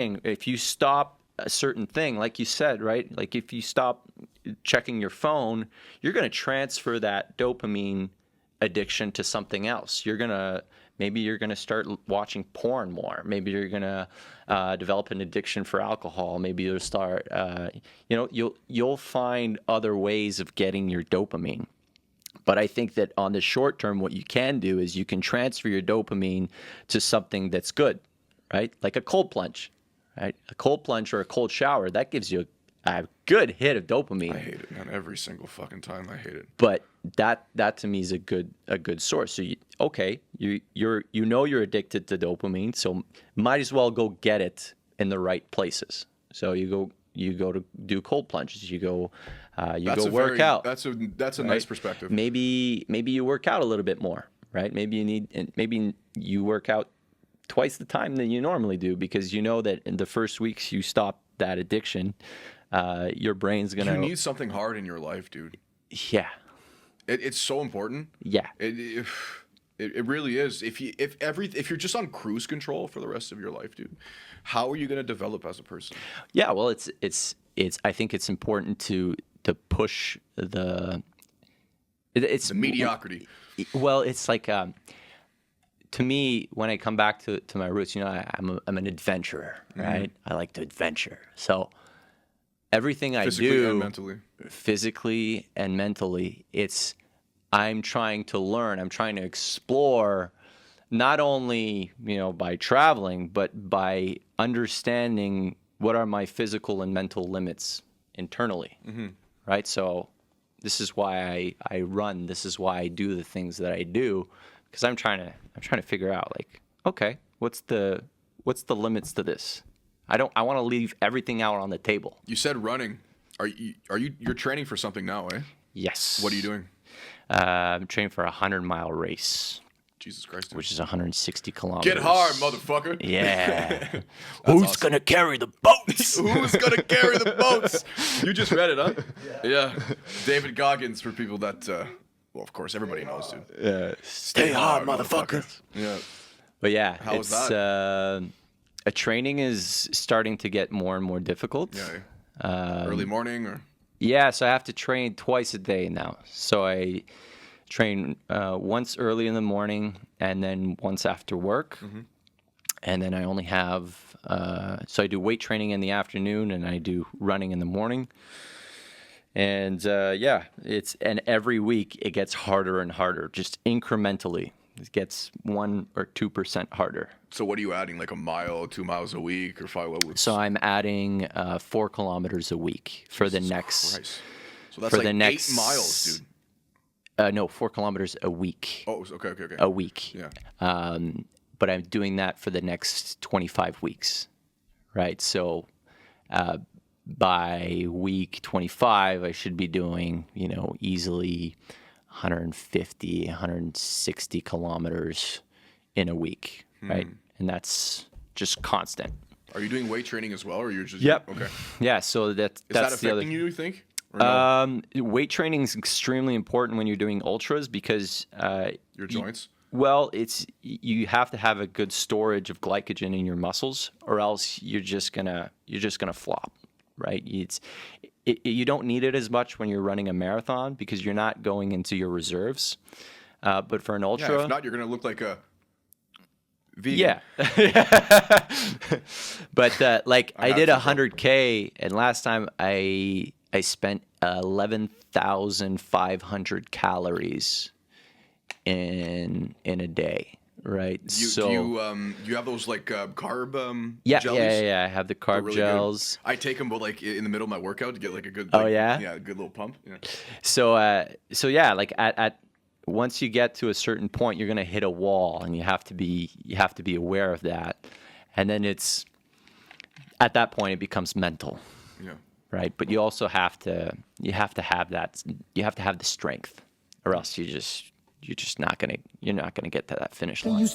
if you stop a certain thing, like you said, right? Like if you stop checking your phone, you're going to transfer that dopamine addiction to something else. Maybe you're going to start watching porn more. Maybe you're going to develop an addiction for alcohol. Maybe you'll start, you'll find other ways of getting your dopamine. But I think that on the short term, what you can do is you can transfer your dopamine to something that's good, right? Like a cold plunge, right? A cold plunge or a cold shower, that gives you a good hit of dopamine. I hate it, man. Every single fucking time, I hate it. But that to me is a good source. So you're addicted to dopamine, so might as well go get it in the right places. So you go to do cold plunges. You go work out. That's a right? nice perspective. Maybe you work out a little bit more, right? Maybe you work out twice the time than you normally do, because you know that in the first weeks you stop that addiction, your brain's gonna. You need something hard in your life, dude. Yeah. It's so important. Yeah. It really is. If you're just on cruise control for the rest of your life, dude, how are you gonna develop as a person? Yeah. Well, it's. I think it's important to push the. It's the mediocrity. Well, it's like. To me, when I come back to my roots, I'm an adventurer, right? Mm-hmm. I like to adventure. So everything I do, physically and mentally, I'm trying to learn. I'm trying to explore, not only by traveling, but by understanding what are my physical and mental limits internally, right? So this is why I run. This is why I do the things that I do. Because I'm trying to figure out, like, okay, what's the limits to this? I want to leave everything out on the table. You said running. You're training for something now, eh? Yes. What are you doing? I'm training for a 100-mile race. Jesus Christ. Dude. Which is 160 kilometers. Get hard, motherfucker. Yeah. Who's going to carry the boats? Who's going to carry the boats? You just read it, huh? Yeah. David Goggins, for people that... well, of course, everybody knows, dude. Yeah. Stay hard, motherfuckers. Yeah. But yeah, How was that? Training is starting to get more and more difficult. Yeah. Early morning or? Yeah, so I have to train twice a day now. So I train once early in the morning and then once after work. Mm-hmm. And then I only have, so I do weight training in the afternoon and I do running in the morning. And and every week it gets harder and harder, just incrementally. It gets 1 or 2% harder. So what are you adding, like a mile, 2 miles a week, or 5 weeks? So I'm adding 4 kilometers a week for the next. Christ. So that's like 8 miles, dude. No, 4 kilometers a week. Oh, okay. A week. Yeah. But I'm doing that for the next 25 weeks, right? So. By week 25, I should be doing, easily 150, 160 kilometers in a week, right? And that's just constant. Are you doing weight training as well, or you're just... Yep. Okay. Yeah, so that's the other... Is that affecting you think? No? Weight training is extremely important when you're doing ultras because... your joints? Well, you have to have a good storage of glycogen in your muscles, or else you're just gonna flop. Right, you don't need it as much when you're running a marathon because you're not going into your reserves. But for an ultra, yeah, if not, you're gonna look like a vegan. Yeah. But I did 100K, and last time I spent 11,500 calories in a day. Right. Do you have those like carb jellies? Yeah. I have the carb really gels. Good. I take them, but like in the middle of my workout to get like a good. Yeah, a good little pump. Yeah. So yeah, like at once you get to a certain point, you're gonna hit a wall, and you have to be aware of that, and then it's at that point it becomes mental. Yeah. Right. But you also have to have the strength, or else you're not gonna get to that finish line.